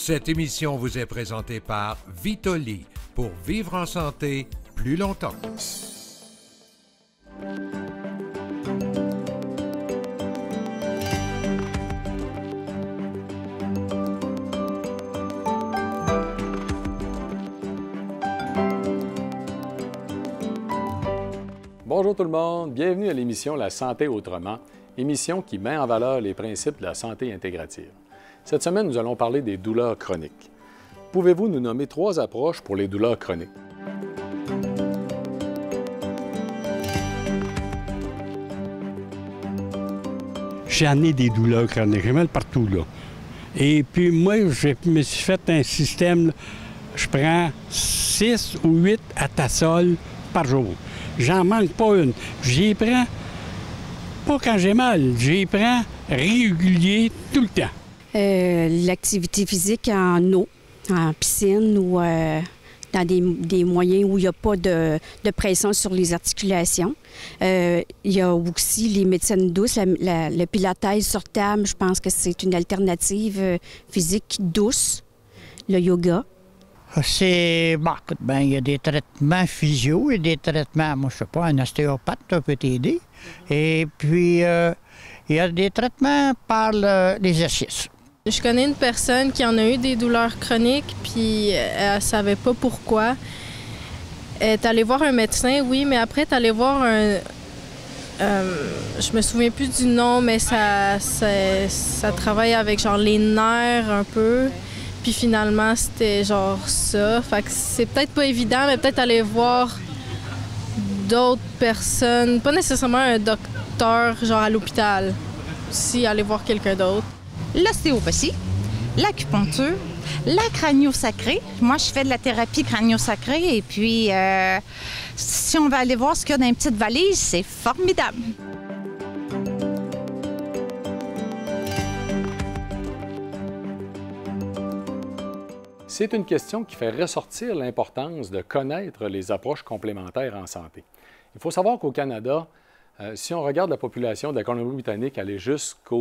Cette émission vous est présentée par Vitoli, pour vivre en santé plus longtemps. Bonjour tout le monde, bienvenue à l'émission La santé autrement, émission qui met en valeur les principes de la santé intégrative. Cette semaine, nous allons parler des douleurs chroniques. Pouvez-vous nous nommer 3 approches pour les douleurs chroniques? J'en ai des douleurs chroniques, j'ai mal partout, là. Et puis moi, je me suis fait un système, là, je prends 6 ou 8 Atasol par jour. J'en manque pas une. J'y prends, pas quand j'ai mal, j'y prends régulier tout le temps. L'activité physique en eau, en piscine ou dans des moyens où il n'y a pas de pression sur les articulations. Il y a aussi les médecines douces, le pilates sur table, je pense que c'est une alternative physique douce, le yoga. C'est, bon, écoute, ben, il y a des traitements physio et des traitements, moi je sais pas, un ostéopathe peut t'aider. Et puis, il y a des traitements par l'exercice. Je connais une personne qui en a eu des douleurs chroniques, puis elle savait pas pourquoi. Elle est allée voir un médecin, oui, mais après, elle est allée voir un... je me souviens plus du nom, mais ça travaille avec genre les nerfs un peu. Puis finalement, c'était genre ça. Fait que c'est peut-être pas évident, mais peut-être aller voir d'autres personnes. Pas nécessairement un docteur, genre à l'hôpital. Si aller voir quelqu'un d'autre. L'ostéopathie, l'acupuncture, la crânio-sacrée. Moi, je fais de la thérapie crânio-sacrée. Et puis, si on va aller voir ce qu'il y a dans une petite valise, c'est formidable. C'est une question qui fait ressortir l'importance de connaître les approches complémentaires en santé. Il faut savoir qu'au Canada, si on regarde la population de la Colombie-Britannique aller jusqu'à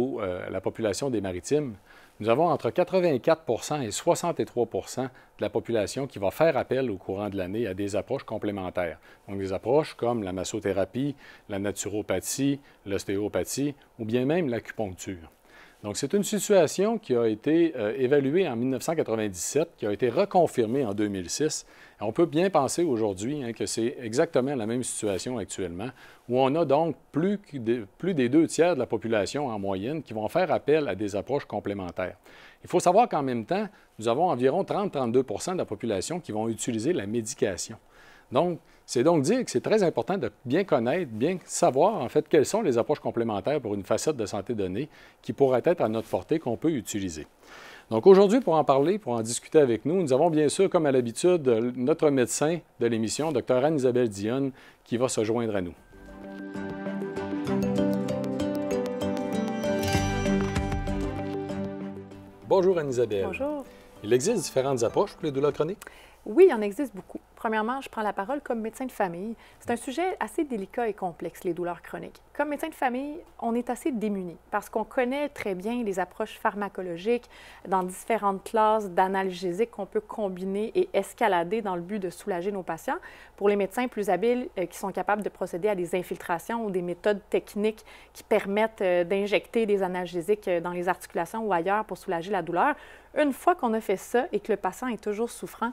la population des Maritimes, nous avons entre 84 et 63 de la population qui va faire appel au courant de l'année à des approches complémentaires. Donc des approches comme la massothérapie, la naturopathie, l'ostéopathie ou bien même l'acupuncture. Donc, c'est une situation qui a été évaluée en 1997, qui a été reconfirmée en 2006. Et on peut bien penser aujourd'hui que c'est exactement la même situation actuellement, où on a donc plus des 2 tiers de la population en moyenne qui vont faire appel à des approches complémentaires. Il faut savoir qu'en même temps, nous avons environ 30-32 de la population qui vont utiliser la médication. Donc, c'est donc dire que c'est très important de bien connaître, bien savoir en fait quelles sont les approches complémentaires pour une facette de santé donnée qui pourraient être à notre portée, qu'on peut utiliser. Donc aujourd'hui, pour en parler, pour en discuter avec nous, nous avons bien sûr, comme à l'habitude, notre médecin de l'émission, Dr Anne-Isabelle Dionne, qui va se joindre à nous. Bonjour Anne-Isabelle. Bonjour. Il existe différentes approches pour les douleurs chroniques? Oui, il en existe beaucoup. Premièrement, je prends la parole comme médecin de famille. C'est un sujet assez délicat et complexe, les douleurs chroniques. Comme médecin de famille, on est assez démunis parce qu'on connaît très bien les approches pharmacologiques dans différentes classes d'analgésiques qu'on peut combiner et escalader dans le but de soulager nos patients. Pour les médecins plus habiles qui sont capables de procéder à des infiltrations ou des méthodes techniques qui permettent d'injecter des analgésiques dans les articulations ou ailleurs pour soulager la douleur, une fois qu'on a fait ça et que le patient est toujours souffrant,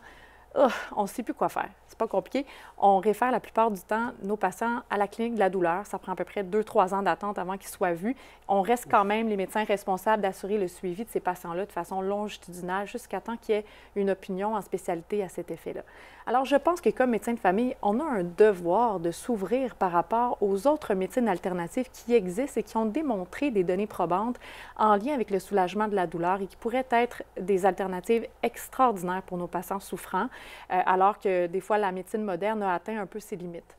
on ne sait plus quoi faire. C'est pas compliqué. On réfère la plupart du temps nos patients à la clinique de la douleur. Ça prend à peu près 2-3 ans d'attente avant qu'ils soient vus. On reste quand même les médecins responsables d'assurer le suivi de ces patients-là de façon longitudinale jusqu'à temps qu'il y ait une opinion en spécialité à cet effet-là. Alors, je pense que comme médecin de famille, on a un devoir de s'ouvrir par rapport aux autres médecines alternatives qui existent et qui ont démontré des données probantes en lien avec le soulagement de la douleur et qui pourraient être des alternatives extraordinaires pour nos patients souffrants, alors que des fois, la médecine moderne a atteint un peu ses limites.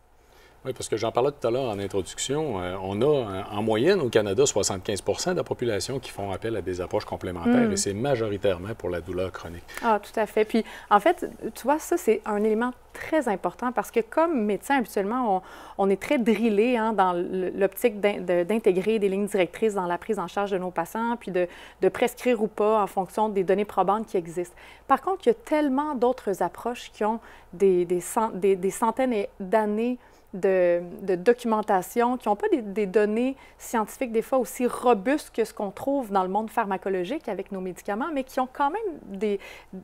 Oui, parce que j'en parlais tout à l'heure en introduction. On a en moyenne au Canada 75 de la population qui font appel à des approches complémentaires et c'est majoritairement pour la douleur chronique. Ah, tout à fait. Puis, en fait, tu vois, ça, c'est un élément très important parce que comme médecin, habituellement, on est très drillé dans l'optique d'intégrer des lignes directrices dans la prise en charge de nos patients, puis de prescrire ou pas en fonction des données probantes qui existent. Par contre, il y a tellement d'autres approches qui ont des centaines d'années de documentation, qui n'ont pas des données scientifiques des fois aussi robustes que ce qu'on trouve dans le monde pharmacologique avec nos médicaments, mais qui ont quand même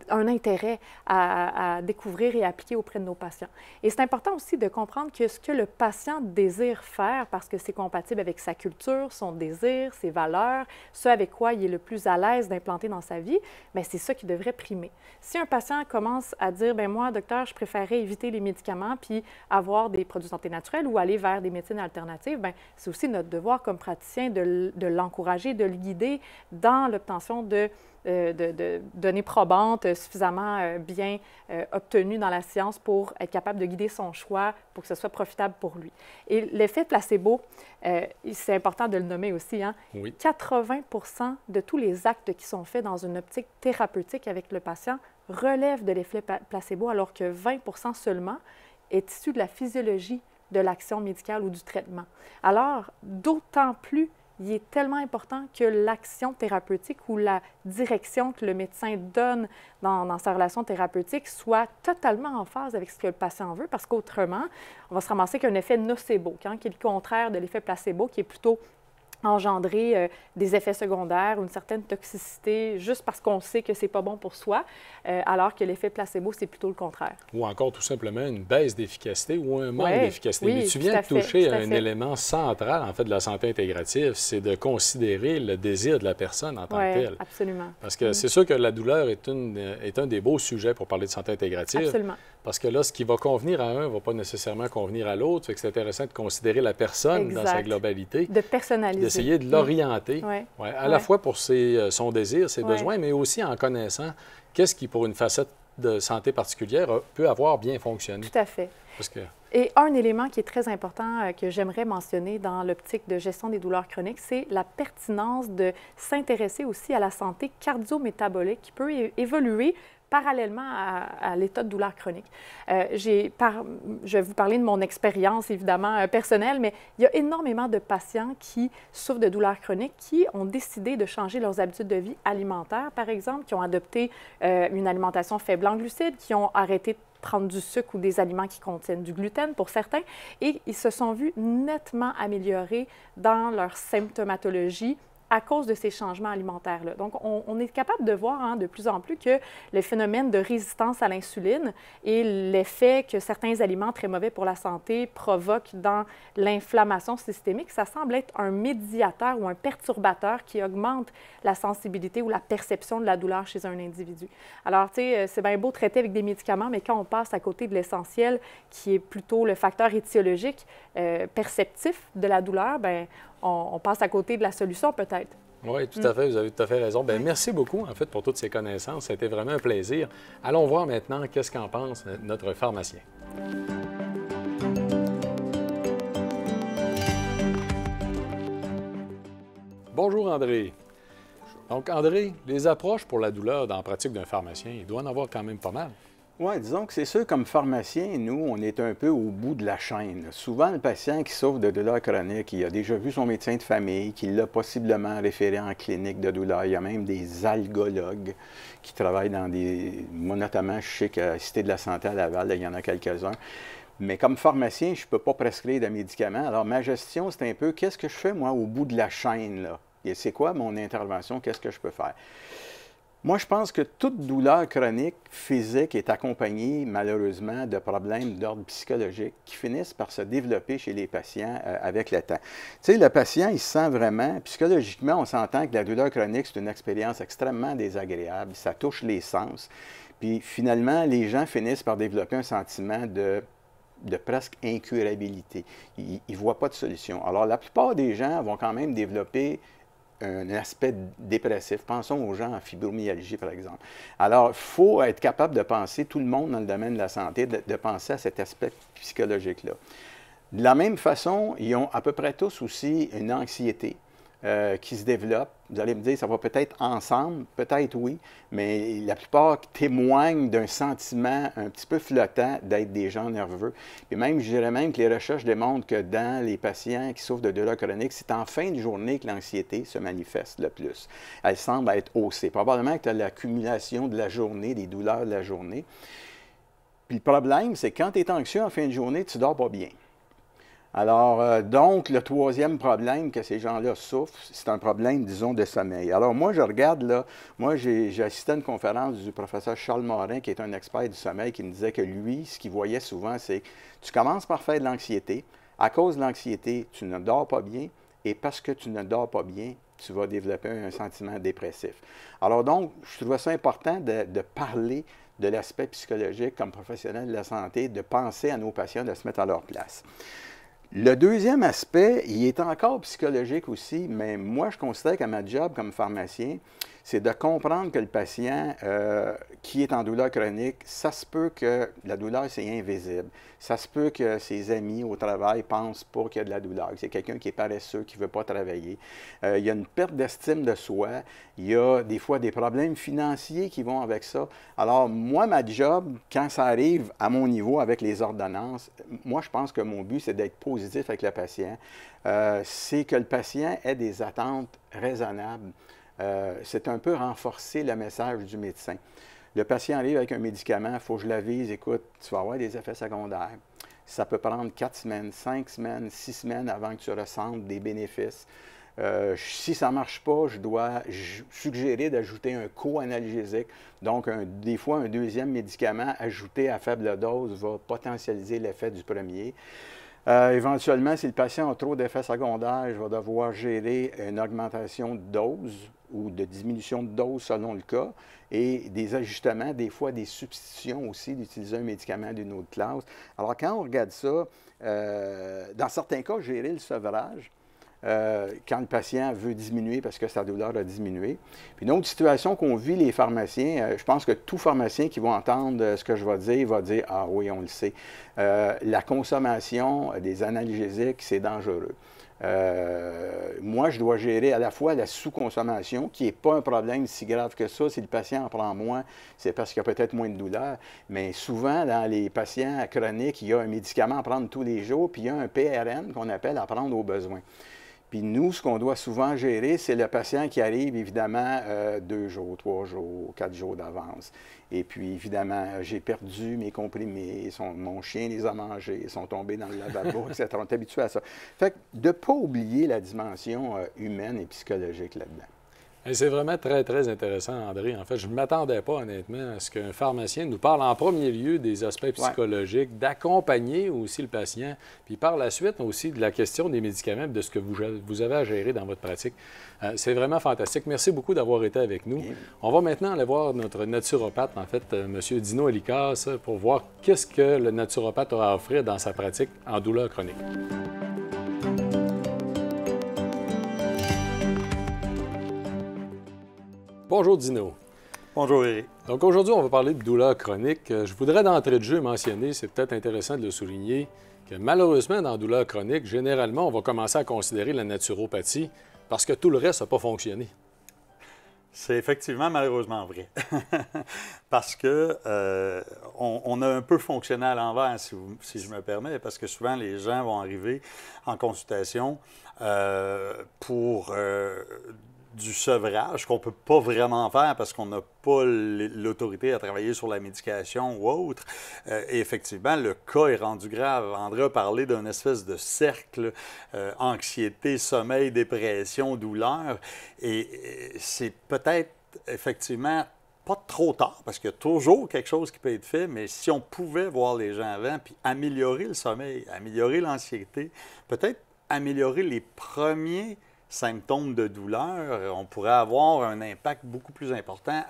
un intérêt à découvrir et appliquer auprès de nos patients. Et c'est important aussi de comprendre que ce que le patient désire faire, parce que c'est compatible avec sa culture, son désir, ses valeurs, ce avec quoi il est le plus à l'aise d'implanter dans sa vie, bien, c'est ça qui devrait primer. Si un patient commence à dire, bien moi, docteur, je préférerais éviter les médicaments puis avoir des produits naturelle ou aller vers des médecines alternatives, bien, c'est aussi notre devoir comme praticien de l'encourager, de le guider dans l'obtention de données probantes suffisamment bien obtenues dans la science pour être capable de guider son choix pour que ce soit profitable pour lui. Et l'effet placebo, c'est important de le nommer aussi, hein? Oui. 80% de tous les actes qui sont faits dans une optique thérapeutique avec le patient relèvent de l'effet placebo, alors que 20% seulement est issu de la physiologie de l'action médicale ou du traitement. Alors, d'autant plus, il est tellement important que l'action thérapeutique ou la direction que le médecin donne dans sa relation thérapeutique soit totalement en phase avec ce que le patient veut, parce qu'autrement, on va se ramasser qu'un effet nocebo, qui est le contraire de l'effet placebo, qui est plutôt engendrer des effets secondaires, une certaine toxicité, juste parce qu'on sait que c'est pas bon pour soi, alors que l'effet placebo, c'est plutôt le contraire. Ou encore tout simplement une baisse d'efficacité ou un manque d'efficacité. Oui, mais tu viens de toucher un élément central, en fait, de la santé intégrative, c'est de considérer le désir de la personne en tant que telle. Absolument. Parce que c'est sûr que la douleur est un des beaux sujets pour parler de santé intégrative. Absolument. Parce que là, ce qui va convenir à un ne va pas nécessairement convenir à l'autre. C'est intéressant de considérer la personne dans sa globalité. De personnaliser. D'essayer de l'orienter, à la fois pour son désir, ses besoins, mais aussi en connaissant qu'est-ce qui, pour une facette de santé particulière, peut avoir bien fonctionné. Tout à fait. Parce que... Et un élément qui est très important que j'aimerais mentionner dans l'optique de gestion des douleurs chroniques, c'est la pertinence de s'intéresser aussi à la santé cardio-métabolique qui peut évoluer parallèlement à l'état de douleur chronique. Je vais vous parler de mon expérience, évidemment, personnelle, mais il y a énormément de patients qui souffrent de douleurs chroniques qui ont décidé de changer leurs habitudes de vie alimentaires, par exemple, qui ont adopté une alimentation faible en glucides, qui ont arrêté de prendre du sucre ou des aliments qui contiennent du gluten pour certains, et ils se sont vus nettement améliorés dans leur symptomatologie à cause de ces changements alimentaires-là. Donc, on est capable de voir de plus en plus que le phénomène de résistance à l'insuline et l'effet que certains aliments très mauvais pour la santé provoquent dans l'inflammation systémique, ça semble être un médiateur ou un perturbateur qui augmente la sensibilité ou la perception de la douleur chez un individu. Alors, tu sais, c'est bien beau traiter avec des médicaments, mais quand on passe à côté de l'essentiel, qui est plutôt le facteur étiologique perceptif de la douleur, bien, on passe à côté de la solution peut-être. Oui, tout à fait. Vous avez tout à fait raison. Bien, merci beaucoup, en fait, pour toutes ces connaissances. C'était vraiment un plaisir. Allons voir maintenant qu'est-ce qu'en pense notre pharmacien. Bonjour, André. Donc, André, les approches pour la douleur dans la pratique d'un pharmacien, il doit en avoir quand même pas mal. Oui, disons que c'est sûr, comme pharmacien, nous, on est un peu au bout de la chaîne. Souvent, le patient qui souffre de douleur chronique, il a déjà vu son médecin de famille, qui l'a possiblement référé en clinique de douleur. Il y a même des algologues qui travaillent dans moi, notamment, je sais qu'à Cité de la Santé à Laval, il y en a quelques-uns. Mais comme pharmacien, je ne peux pas prescrire de médicaments. Alors, ma gestion, c'est un peu, qu'est-ce que je fais, moi, au bout de la chaîne, là? Et c'est quoi mon intervention? Qu'est-ce que je peux faire? Moi, je pense que toute douleur chronique physique est accompagnée, malheureusement, de problèmes d'ordre psychologique qui finissent par se développer chez les patients avec le temps. Tu sais, le patient, il se sent vraiment, psychologiquement, on s'entend que la douleur chronique, c'est une expérience extrêmement désagréable. Ça touche les sens. Puis, finalement, les gens finissent par développer un sentiment de presque incurabilité. Ils ne voient pas de solution. Alors, la plupart des gens vont quand même développer un aspect dépressif. Pensons aux gens en fibromyalgie, par exemple. Alors, il faut être capable de penser, tout le monde dans le domaine de la santé, de penser à cet aspect psychologique-là. De la même façon, ils ont à peu près tous aussi une anxiété qui se développe. Vous allez me dire, ça va peut-être ensemble, peut-être oui, mais la plupart témoignent d'un sentiment un petit peu flottant d'être des gens nerveux. Et même, je dirais même que les recherches démontrent que dans les patients qui souffrent de douleurs chroniques, c'est en fin de journée que l'anxiété se manifeste le plus. Elle semble être haussée. Probablement que tu as l'accumulation de la journée, des douleurs de la journée. Puis le problème, c'est que quand tu es anxieux en fin de journée, tu ne dors pas bien. Alors, donc, le troisième problème que ces gens-là souffrent, c'est un problème, disons, de sommeil. Alors, moi, je regarde, là, moi, j'ai assisté à une conférence du professeur Charles Morin, qui est un expert du sommeil, qui me disait que lui, ce qu'il voyait souvent, c'est que tu commences par faire de l'anxiété. À cause de l'anxiété, tu ne dors pas bien, et parce que tu ne dors pas bien, tu vas développer un sentiment dépressif. Alors, donc, je trouvais ça important de parler de l'aspect psychologique comme professionnel de la santé, de penser à nos patients, de se mettre à leur place. Le deuxième aspect, il est encore psychologique aussi, mais moi, je considère que ma job comme pharmacien, c'est de comprendre que le patient qui est en douleur chronique, ça se peut que la douleur, c'est invisible. Ça se peut que ses amis au travail pensent pas qu'il y a de la douleur, que c'est quelqu'un qui est paresseux, qui ne veut pas travailler. Il y a une perte d'estime de soi. Il y a des fois des problèmes financiers qui vont avec ça. Alors, moi, ma job, quand ça arrive à mon niveau avec les ordonnances, moi, je pense que mon but, c'est d'être positif avec le patient. C'est que le patient ait des attentes raisonnables. C'est un peu renforcer le message du médecin. Le patient arrive avec un médicament, il faut que je l'avise, écoute, tu vas avoir des effets secondaires. Ça peut prendre 4 semaines, 5 semaines, 6 semaines avant que tu ressentes des bénéfices. Si ça ne marche pas, je dois suggérer d'ajouter un co-analgésique. Donc, des fois, un deuxième médicament ajouté à faible dose va potentialiser l'effet du premier. Éventuellement, si le patient a trop d'effets secondaires, je vais devoir gérer une augmentation de dose ou de diminution de dose selon le cas et des ajustements, des fois des substitutions aussi d'utiliser un médicament d'une autre classe. Alors, quand on regarde ça, dans certains cas, gérer le sevrage, quand le patient veut diminuer parce que sa douleur a diminué. Puis une autre situation qu'on vit les pharmaciens, je pense que tout pharmacien qui va entendre ce que je vais dire va dire « Ah oui, on le sait, la consommation des analgésiques, c'est dangereux. » Moi, je dois gérer à la fois la sous-consommation, qui n'est pas un problème si grave que ça. Si le patient en prend moins, c'est parce qu'il y a peut-être moins de douleur. Mais souvent, dans les patients chroniques, il y a un médicament à prendre tous les jours, puis il y a un PRN qu'on appelle à prendre au besoin. Puis nous, ce qu'on doit souvent gérer, c'est le patient qui arrive, évidemment, 2 jours, 3 jours, 4 jours d'avance. Et puis, évidemment, j'ai perdu mes comprimés, mon chien les a mangés, ils sont tombés dans le lavabo, etc. On est habitué à ça. Fait que de ne pas oublier la dimension humaine et psychologique là-dedans. C'est vraiment très, très intéressant, André. En fait, je ne m'attendais pas, honnêtement, à ce qu'un pharmacien nous parle en premier lieu des aspects psychologiques, d'accompagner aussi le patient, puis par la suite aussi de la question des médicaments, de ce que vous avez à gérer dans votre pratique. C'est vraiment fantastique. Merci beaucoup d'avoir été avec nous. Bien. On va maintenant aller voir notre naturopathe, en fait, M. Dino Elikas, pour voir qu'est-ce que le naturopathe a à offrir dans sa pratique en douleur chronique. Bonjour Dino. Bonjour Éric. Donc aujourd'hui, on va parler de douleur chronique. Je voudrais d'entrée de jeu mentionner, c'est peut-être intéressant de le souligner, que malheureusement, dans la douleur chronique, généralement, on va commencer à considérer la naturopathie parce que tout le reste n'a pas fonctionné. C'est effectivement malheureusement vrai. Parce que on a un peu fonctionné à l'envers, si je me permets, parce que souvent les gens vont arriver en consultation pour du sevrage qu'on ne peut pas vraiment faire parce qu'on n'a pas l'autorité à travailler sur la médication ou autre. Et effectivement, le cas est rendu grave. André a parlé d'un espèce de cercle, anxiété, sommeil, dépression, douleur. Et c'est peut-être effectivement pas trop tard, parce qu'il y a toujours quelque chose qui peut être fait, mais si on pouvait voir les gens avant, puis améliorer le sommeil, améliorer l'anxiété, peut-être améliorer les premiers symptômes de douleur, on pourrait avoir un impact beaucoup plus important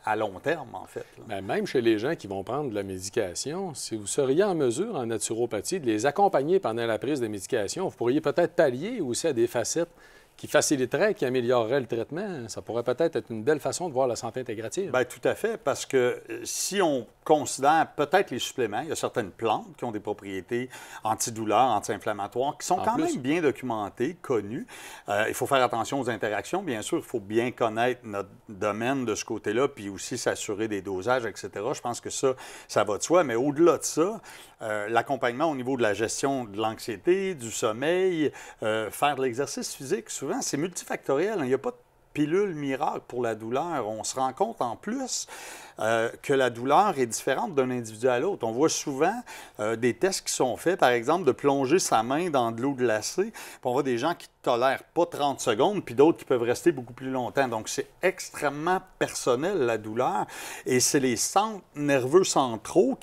à long terme, en fait. Bien, même chez les gens qui vont prendre de la médication, si vous seriez en mesure, en naturopathie, de les accompagner pendant la prise de médication, vous pourriez peut-être pallier aussi à des facettes qui faciliterait, qui améliorerait le traitement. Ça pourrait peut-être être une belle façon de voir la santé intégrative. Bien, tout à fait, parce que si on considère peut-être les suppléments, il y a certaines plantes qui ont des propriétés antidouleurs, anti-inflammatoires, qui sont quand même bien documentées, connues. Il faut faire attention aux interactions. Bien sûr, il faut bien connaître notre domaine de ce côté-là, puis aussi s'assurer des dosages, etc. Je pense que ça va de soi. Mais au-delà de ça, l'accompagnement au niveau de la gestion de l'anxiété, du sommeil, faire de l'exercice physique, souvent, c'est multifactoriel. Il n'y a pas de pilule miracle pour la douleur. On se rend compte en plus que la douleur est différente d'un individu à l'autre. On voit souvent des tests qui sont faits, par exemple, de plonger sa main dans de l'eau glacée. Puis on voit des gens qui ne tolèrent pas 30 secondes, puis d'autres qui peuvent rester beaucoup plus longtemps. Donc, c'est extrêmement personnel, la douleur. Et c'est les centres nerveux centraux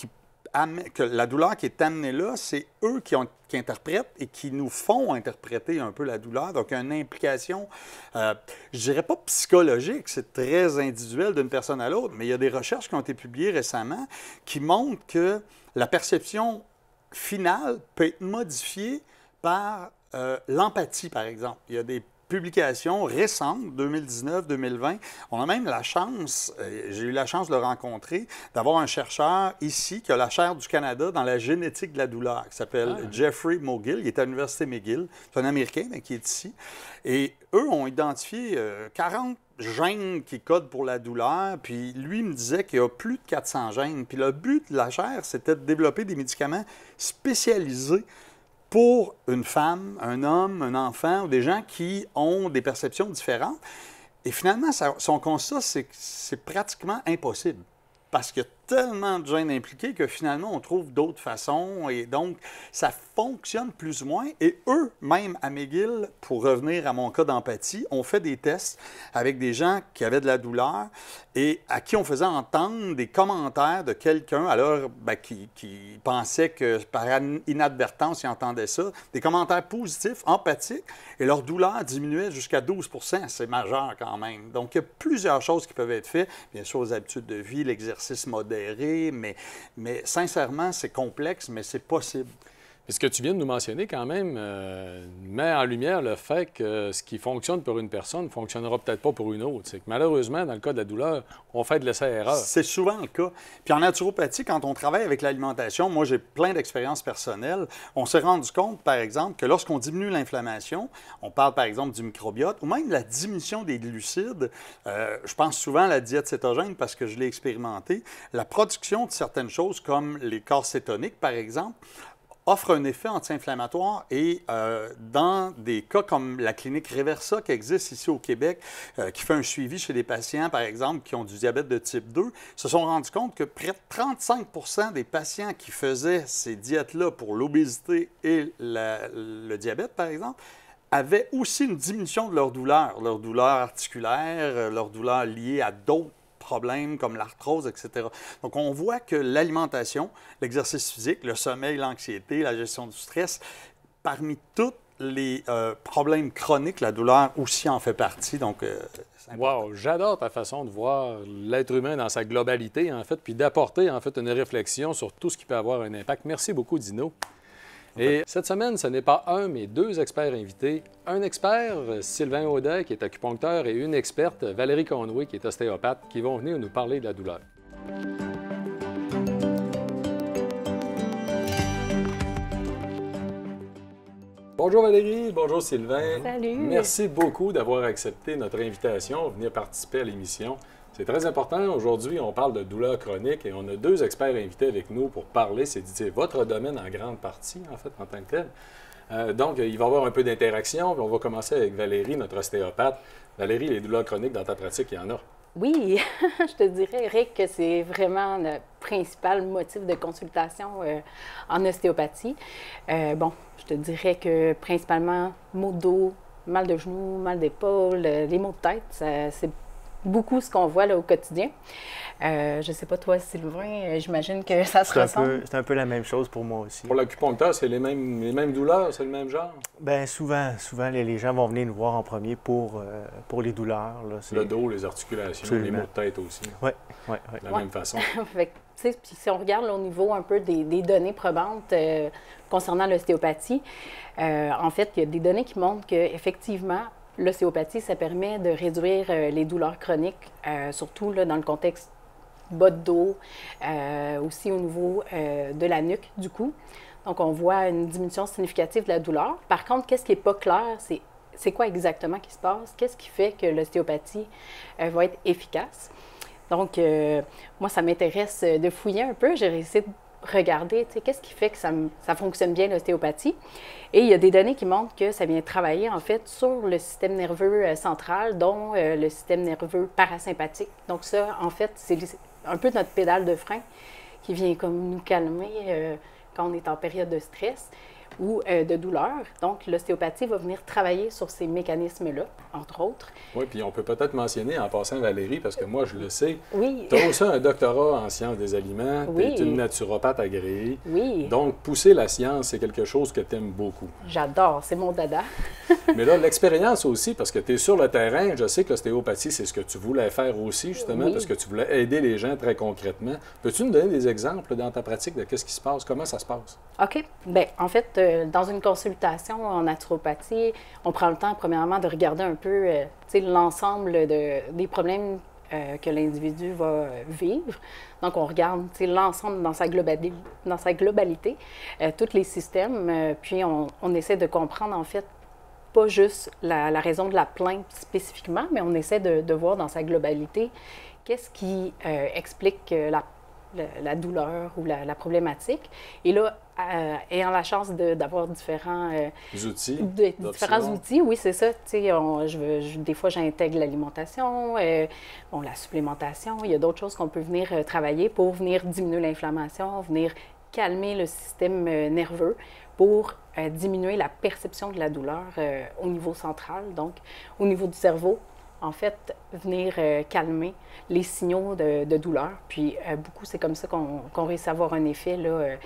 que la douleur qui est amenée là, c'est eux qui interprètent et qui nous font interpréter un peu la douleur. Donc, il y a une implication, je dirais pas psychologique, c'est très individuel d'une personne à l'autre, mais il y a des recherches qui ont été publiées récemment qui montrent que la perception finale peut être modifiée par l'empathie, par exemple. Il y a des publication récente, 2019-2020. On a même la chance, j'ai eu la chance de le rencontrer, d'avoir un chercheur ici qui a la chaire du Canada dans la génétique de la douleur, qui s'appelle Jeffrey Mogill. Il est à l'Université McGill. C'est un Américain, mais qui est ici. Et eux ont identifié 40 gènes qui codent pour la douleur, puis lui me disait qu'il y a plus de 400 gènes. Puis le but de la chaire, c'était de développer des médicaments spécialisés pour une femme, un homme, un enfant, ou des gens qui ont des perceptions différentes. Et finalement, son constat, c'est que c'est pratiquement impossible. Parce qu'il y a tellement de gènes impliqués que finalement, on trouve d'autres façons. Et donc, ça fonctionne plus ou moins. Et eux, même à McGill, pour revenir à mon cas d'empathie, ont fait des tests avec des gens qui avaient de la douleur et à qui on faisait entendre des commentaires de quelqu'un, alors qui pensait que par inadvertance, ils entendaient ça, des commentaires positifs, empathiques, et leur douleur diminuait jusqu'à 12 %. C'est majeur quand même. Donc, il y a plusieurs choses qui peuvent être faites. Bien sûr, les habitudes de vie, l'exercice modéré, mais sincèrement, c'est complexe, mais c'est possible. Et ce que tu viens de nous mentionner, quand même, met en lumière le fait que ce qui fonctionne pour une personne ne fonctionnera peut-être pas pour une autre. C'est que malheureusement, dans le cas de la douleur, on fait de l'essai-erreur. C'est souvent le cas. Puis en naturopathie, quand on travaille avec l'alimentation, moi, j'ai plein d'expériences personnelles. On s'est rendu compte, par exemple, que lorsqu'on diminue l'inflammation, on parle, par exemple, du microbiote, ou même de la diminution des glucides, je pense souvent à la diète cétogène parce que je l'ai expérimenté, la production de certaines choses, comme les corps cétoniques, par exemple, offre un effet anti-inflammatoire et dans des cas comme la clinique Reversa qui existe ici au Québec, qui fait un suivi chez des patients, par exemple, qui ont du diabète de type 2, se sont rendus compte que près de 35 % des patients qui faisaient ces diètes-là pour l'obésité et le diabète, par exemple, avaient aussi une diminution de leur douleur articulaire, leur douleur liée à d'autres problèmes comme l'arthrose, etc. Donc, on voit que l'alimentation, l'exercice physique, le sommeil, l'anxiété, la gestion du stress, parmi tous les problèmes chroniques, la douleur aussi en fait partie. Donc, wow, j'adore ta façon de voir l'être humain dans sa globalité, en fait, puis d'apporter, en fait, une réflexion sur tout ce qui peut avoir un impact. Merci beaucoup, Dino. Et cette semaine, ce n'est pas un, mais deux experts invités. Un expert, Sylvain Audet, qui est acupuncteur, et une experte, Valérie Conway, qui est ostéopathe, qui vont venir nous parler de la douleur. Bonjour Valérie, bonjour Sylvain. Salut. Merci beaucoup d'avoir accepté notre invitation, venir participer à l'émission. C'est très important. Aujourd'hui, on parle de douleurs chroniques et on a deux experts invités avec nous pour parler. C'est votre domaine en grande partie, en fait, en tant que tel. Donc, il va y avoir un peu d'interaction. On va commencer avec Valérie, notre ostéopathe. Valérie, les douleurs chroniques dans ta pratique, il y en a? Oui, je te dirais, Eric, que c'est vraiment le principal motif de consultation en ostéopathie. Je te dirais que principalement, maux de dos, mal de genoux, mal d'épaule, les maux de tête, c'est beaucoup ce qu'on voit là, au quotidien. Je ne sais pas, toi, Sylvain, j'imagine que ça se ressemble. C'est un peu la même chose pour moi aussi. Pour l'acupuncteur, c'est les mêmes douleurs, c'est le même genre? Bien, souvent les gens vont venir nous voir en premier pour les douleurs. Là, le dos, les articulations, absolument. Les maux de tête aussi. Oui. De la même façon. Puis si on regarde là, au niveau un peu des données probantes concernant l'ostéopathie, en fait, il y a des données qui montrent qu'effectivement, l'ostéopathie, ça permet de réduire les douleurs chroniques, surtout là, dans le contexte bas de dos, aussi au niveau de la nuque, du cou. Donc, on voit une diminution significative de la douleur. Par contre, qu'est-ce qui n'est pas clair, c'est quoi exactement qui se passe? Qu'est-ce qui fait que l'ostéopathie va être efficace? Donc, moi, ça m'intéresse de fouiller un peu. J'ai réussi de regarder, tu sais, qu'est-ce qui fait que ça fonctionne bien, l'ostéopathie. Et il y a des données qui montrent que ça vient travailler, en fait, sur le système nerveux central, dont le système nerveux parasympathique. Donc ça, en fait, c'est un peu notre pédale de frein qui vient comme nous calmer quand on est en période de stress ou de douleur. Donc, l'ostéopathie va venir travailler sur ces mécanismes-là, entre autres. Oui, puis on peut peut-être mentionner en passant, Valérie, parce que moi, je le sais, oui. tu as aussi un doctorat en sciences des aliments, oui. tu es une naturopathe agréée. Oui. Donc, pousser la science, c'est quelque chose que tu aimes beaucoup. J'adore, c'est mon dada. Mais là, l'expérience aussi, parce que tu es sur le terrain, je sais que l'ostéopathie, c'est ce que tu voulais faire aussi, justement, oui. parce que tu voulais aider les gens très concrètement. Peux-tu nous donner des exemples dans ta pratique de qu'est-ce qui se passe, comment ça se passe? OK. Bien, en fait, dans une consultation en naturopathie, on prend le temps, premièrement, de regarder un peu l'ensemble des problèmes que l'individu va vivre. Donc, on regarde l'ensemble dans sa globalité, tous les systèmes, puis on essaie de comprendre, en fait, pas juste la raison de la plainte spécifiquement, mais on essaie de voir dans sa globalité qu'est-ce qui explique la douleur ou la problématique. Et là, ayant la chance d'avoir différents outils, différents outils, oui, c'est ça. Des fois, j'intègre l'alimentation, la supplémentation. Il y a d'autres choses qu'on peut venir travailler pour venir diminuer l'inflammation, venir calmer le système nerveux pour diminuer la perception de la douleur au niveau central, donc au niveau du cerveau. En fait, venir calmer les signaux de douleur. Puis beaucoup, c'est comme ça qu'on réussit à avoir un effet là,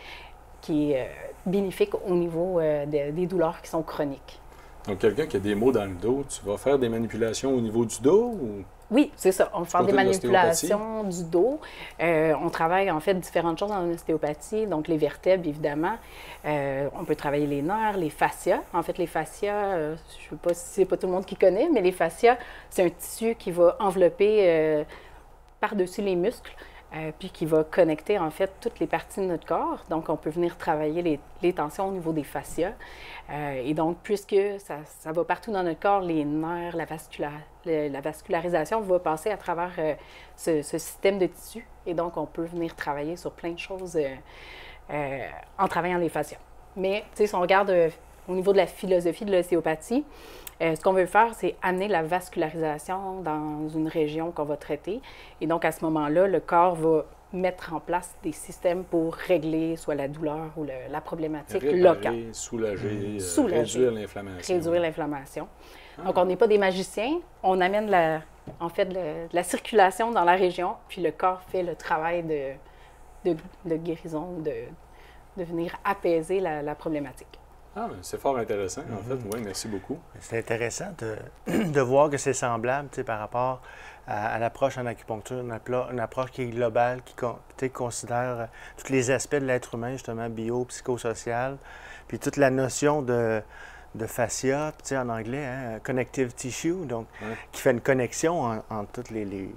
qui est bénéfique au niveau des douleurs qui sont chroniques. Donc, quelqu'un qui a des maux dans le dos, tu vas faire des manipulations au niveau du dos ou... Oui, c'est ça. On fait des manipulations du dos. On travaille en fait différentes choses en ostéopathie, donc les vertèbres, évidemment. On peut travailler les nerfs, les fascias. En fait, les fascias, je ne sais pas si c'est pas tout le monde qui connaît, mais les fascias, c'est un tissu qui va envelopper par-dessus les muscles, puis qui va connecter en fait toutes les parties de notre corps. Donc, on peut venir travailler les tensions au niveau des fascias. Et donc, puisque ça va partout dans notre corps, les nerfs, la vascularisation va passer à travers ce système de tissu. Et donc, on peut venir travailler sur plein de choses en travaillant les fascias. Mais, tu sais, si on regarde au niveau de la philosophie de l'ostéopathie, ce qu'on veut faire, c'est amener la vascularisation dans une région qu'on va traiter. Et donc, à ce moment-là, le corps va mettre en place des systèmes pour régler soit la douleur ou la problématique locale. Soulager, réduire l'inflammation. Réduire l'inflammation. Donc, on n'est pas des magiciens. On amène la circulation dans la région, puis le corps fait le travail de guérison, de venir apaiser la problématique. Ah, c'est fort intéressant, en fait. Oui, merci beaucoup. C'est intéressant de voir que c'est semblable par rapport à l'approche en acupuncture, une approche qui est globale, qui considère tous les aspects de l'être humain, justement, bio, psychosocial, puis toute la notion de fascia, en anglais, hein, connective tissue, donc qui fait une connexion entre tous les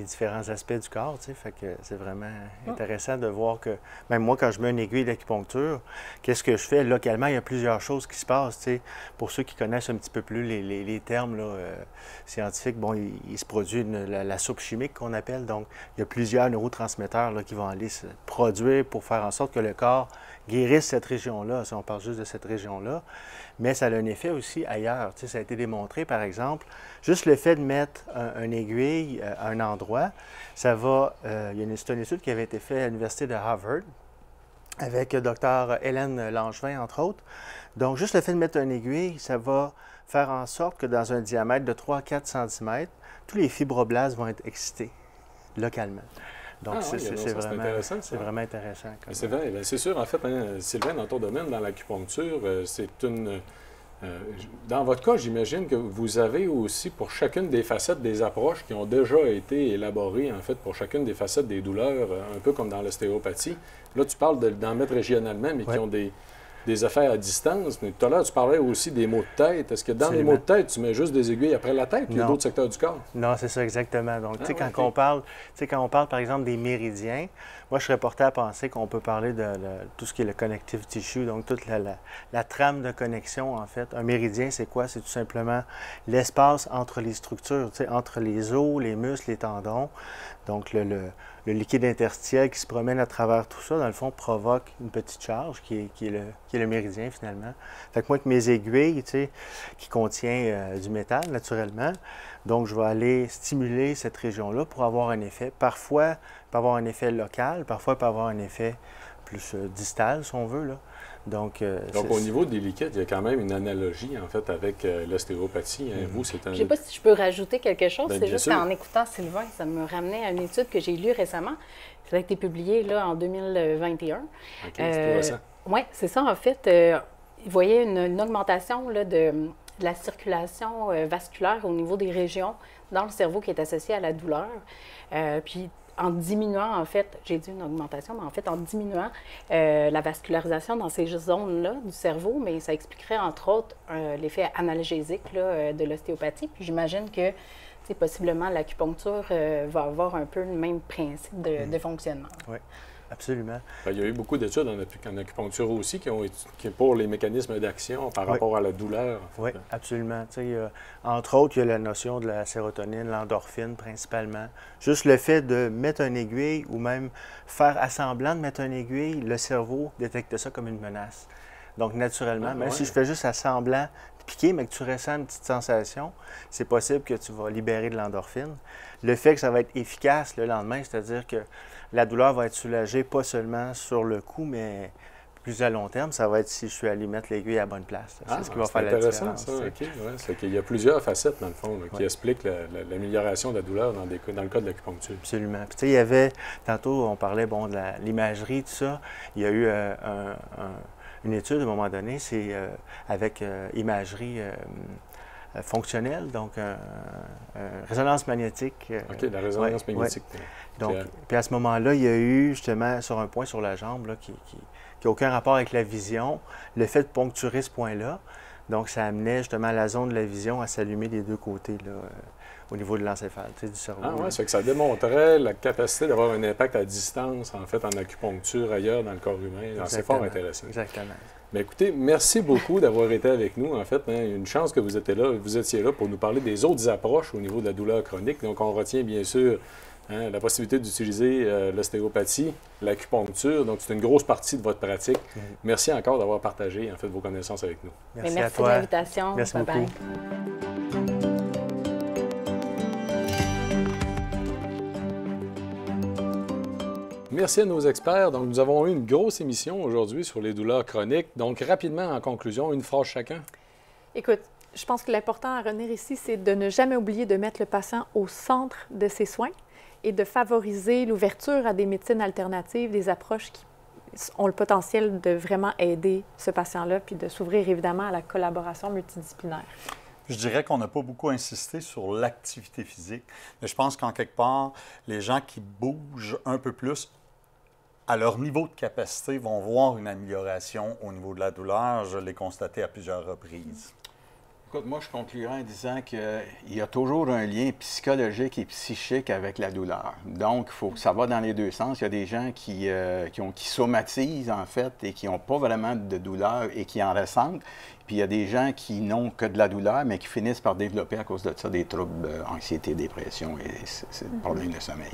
différents aspects du corps, fait que c'est vraiment intéressant de voir que, même moi, quand je mets une aiguille d'acupuncture, qu'est-ce que je fais? Localement, il y a plusieurs choses qui se passent, pour ceux qui connaissent un petit peu plus les termes là, scientifiques, bon, il se produit la soupe chimique qu'on appelle, donc il y a plusieurs neurotransmetteurs là, qui vont aller se produire pour faire en sorte que le corps guérisse cette région-là, si on parle juste de cette région-là, mais ça a un effet aussi ailleurs. Ça a été démontré, par exemple, juste le fait de mettre une aiguille à un endroit, ça va... il y a une étude qui avait été faite à l'Université de Harvard avec le Dr Hélène Langevin, entre autres. Donc, juste le fait de mettre une aiguille, ça va faire en sorte que dans un diamètre de 3 à 4 cm, tous les fibroblastes vont être excités localement. Donc, c'est vraiment intéressant. C'est vrai, c'est sûr. En fait, hein, Sylvain, dans ton domaine, dans l'acupuncture, c'est une... dans votre cas, j'imagine que vous avez aussi, pour chacune des facettes des approches qui ont déjà été élaborées, en fait, pour chacune des facettes des douleurs, un peu comme dans l'ostéopathie. Là, tu parles d'en mettre régionalement, mais qui ont des affaires à distance. Mais tout à l'heure, tu parlais aussi des maux de tête. Est-ce que dans Absolument. les maux de tête, tu mets juste des aiguilles après la tête ou il y a Non. d'autres secteurs du corps? Non, c'est ça, exactement. Donc, tu sais, ouais, quand on parle, par exemple, des méridiens, moi, je serais porté à penser qu'on peut parler de tout ce qui est le connective tissue, donc toute la trame de connexion, en fait. Un méridien, c'est quoi? C'est tout simplement l'espace entre les structures, tu sais, entre les os, les muscles, les tendons. Donc, le liquide interstitiel qui se promène à travers tout ça, dans le fond, provoque une petite charge qui est le méridien, finalement. Fait que moi, avec mes aiguilles, tu sais, qui contient du métal, naturellement, donc je vais aller stimuler cette région-là pour avoir un effet. Parfois, il peut avoir un effet local, parfois, il peut avoir un effet plus distal, si on veut, là. Donc au niveau des liquides, il y a quand même une analogie, en fait, avec l'ostéopathie. Hein. Vous, c'est un... Je ne sais pas si je peux rajouter quelque chose. Ben, c'est bien juste sûr. qu'en écoutant Sylvain, ça me ramenait à une étude que j'ai lue récemment. Ça a été publié là, en 2021. OK, c'est tout récent. Oui, c'est ça. En fait, il voyait une augmentation là, de la circulation vasculaire au niveau des régions dans le cerveau qui est associée à la douleur. Puis, en diminuant, en fait, j'ai dit une augmentation, mais en fait, en diminuant la vascularisation dans ces zones-là du cerveau, mais ça expliquerait, entre autres, l'effet analgésique là, de l'ostéopathie. Puis j'imagine que, tu sais, possiblement, l'acupuncture va avoir un peu le même principe de fonctionnement. Oui, absolument. Ben, il y a eu beaucoup d'études en acupuncture aussi qui pour les mécanismes d'action par rapport à la douleur. Oui, absolument. Tu sais, entre autres, il y a la notion de la sérotonine, l'endorphine principalement. Juste le fait de mettre une aiguille ou même faire assemblant de mettre une aiguille, le cerveau détecte ça comme une menace. Donc, naturellement, même si je fais juste assemblant de piquer, mais que tu ressens une petite sensation, c'est possible que tu vas libérer de l'endorphine. Le fait que ça va être efficace le lendemain, c'est-à-dire que la douleur va être soulagée pas seulement sur le coup, mais plus à long terme, ça va être si je suis allé mettre l'aiguille à la bonne place. C'est ce qui va faire la différence. C'est intéressant, ça. OK. Ouais, c'est qu'il y a plusieurs facettes, dans le fond, là, qui expliquent l'amélioration de la douleur dans le cas de l'acupuncture. Absolument. Puis, tu sais, il y avait, tantôt, on parlait bon, de l'imagerie, tout ça. Il y a eu une étude, à un moment donné, c'est avec imagerie fonctionnelle, donc résonance magnétique. OK, la résonance magnétique. Ouais. Donc, puis à ce moment-là, il y a eu, justement, sur un point sur la jambe, là, qui n'a aucun rapport avec la vision, le fait de poncturer ce point-là. Donc, ça amenait justement la zone de la vision à s'allumer des deux côtés, là, au niveau de l'encéphale, tu sais, du cerveau. Ah oui, c'est que ça démontrait la capacité d'avoir un impact à distance, en fait, en acupuncture ailleurs dans le corps humain. C'est fort intéressant. Exactement. Bien, écoutez, merci beaucoup d'avoir été avec nous. En fait, une chance que vous étiez là pour nous parler des autres approches au niveau de la douleur chronique. Donc, on retient bien sûr la possibilité d'utiliser l'ostéopathie, l'acupuncture. Donc, c'est une grosse partie de votre pratique. Merci encore d'avoir partagé, en fait, vos connaissances avec nous. Merci à toi. De l'invitation. Merci beaucoup. Bye. Merci à nos experts. Donc, nous avons eu une grosse émission aujourd'hui sur les douleurs chroniques. Donc, rapidement, en conclusion, une phrase chacun. Écoute, je pense que l'important à retenir ici, c'est de ne jamais oublier de mettre le patient au centre de ses soins et de favoriser l'ouverture à des médecines alternatives, des approches qui ont le potentiel de vraiment aider ce patient-là, puis de s'ouvrir évidemment à la collaboration multidisciplinaire. Je dirais qu'on n'a pas beaucoup insisté sur l'activité physique, mais je pense qu'en quelque part, les gens qui bougent un peu plus à leur niveau de capacité vont voir une amélioration au niveau de la douleur. Je l'ai constaté à plusieurs reprises. Écoute, moi, je conclurai en disant qu'il y a toujours un lien psychologique et psychique avec la douleur. Donc, ça va dans les deux sens. Il y a des gens qui somatisent, en fait, et qui n'ont pas vraiment de douleur et qui en ressentent. Puis, il y a des gens qui n'ont que de la douleur, mais qui finissent par développer à cause de ça des troubles, anxiété, dépression et problèmes de sommeil.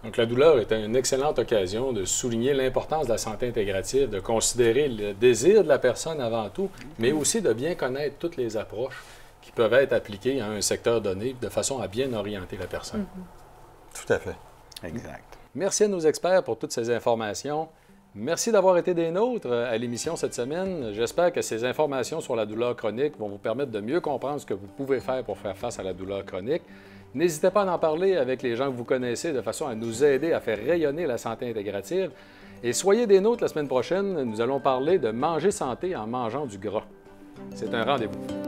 Donc, la douleur est une excellente occasion de souligner l'importance de la santé intégrative, de considérer le désir de la personne avant tout, mais aussi de bien connaître toutes les approches qui peuvent être appliquées à un secteur donné de façon à bien orienter la personne. Tout à fait. Exact. Merci à nos experts pour toutes ces informations. Merci d'avoir été des nôtres à l'émission cette semaine. J'espère que ces informations sur la douleur chronique vont vous permettre de mieux comprendre ce que vous pouvez faire pour faire face à la douleur chronique. N'hésitez pas à en parler avec les gens que vous connaissez de façon à nous aider à faire rayonner la santé intégrative. Et soyez des nôtres la semaine prochaine. Nous allons parler de manger santé en mangeant du gras. C'est un rendez-vous.